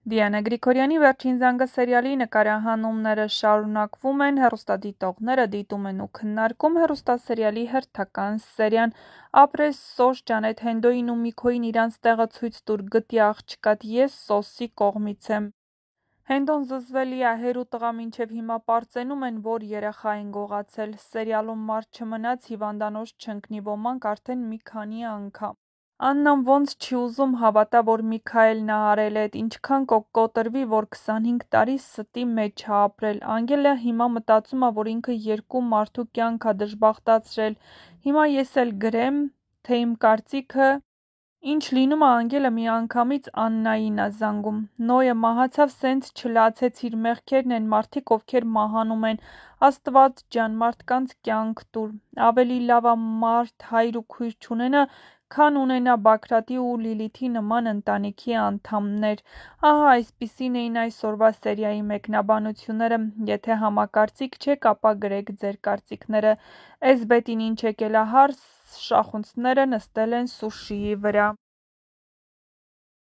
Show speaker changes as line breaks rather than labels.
Դիանա Գրիգորյանի «Վերջին զանգը» սերիալի նկարահանումները շարունակվում են, հեռուստադիտողները դիտում են ու քննարկում հեռուստասերիալի հերթական սերիան։ Ապրես Սոս, Ջանեթ Հենդոյին ու Միքոյին իրանց տեղը ցույց տուր, գտի աղջկադ, ես Սոսի կողմից եմ։ Հենդոն զզվելի է, հեր ու տղա մինչև հիմա պարծենում են, որ երեխա են գողացել։ Սերիալում մարդ չմնաց, հիվանդանոց չընկնի, ոմանք արդեն մի քանի անգամ։ Աննան ոնց չի ուզում հավատա, որ Միքայելն ա արել էդ, ինչքան կոտրվի, որ 25 տարի ստի մեջ ա ապրել։ Անգելը հիմա մտածում ա, որ ինքը երկու մարդու կյանք ա դժբախտացրել։ Հիմա ես էլ գրեմ, թե իմ կարծիքը ինչ լինում ա, Անգելը միանգամից Աննային ա զանգում։ Նոյը մահացավ, սենց չլացեցիր, մեղքերն են, մարդիկ ովքեր մահանում են, Աստված ջան, մարդկանց կյանք տուր։ Ավելի լավ ա մարդ հայր ու քույր չունենա, քան ունենա Բագրատի ու Լիլիթի նման ընտանիքի անդամներ։ Ահա այսպիսին էին այսօրվա սերիայի մեկնաբանությունները։ Եթե համակարծիք չեք, ապա գրեք ձեր կարծիքները։ Էս բետին ինչ եկել ա հարց, շախունցները նստել են սուշիի վրա։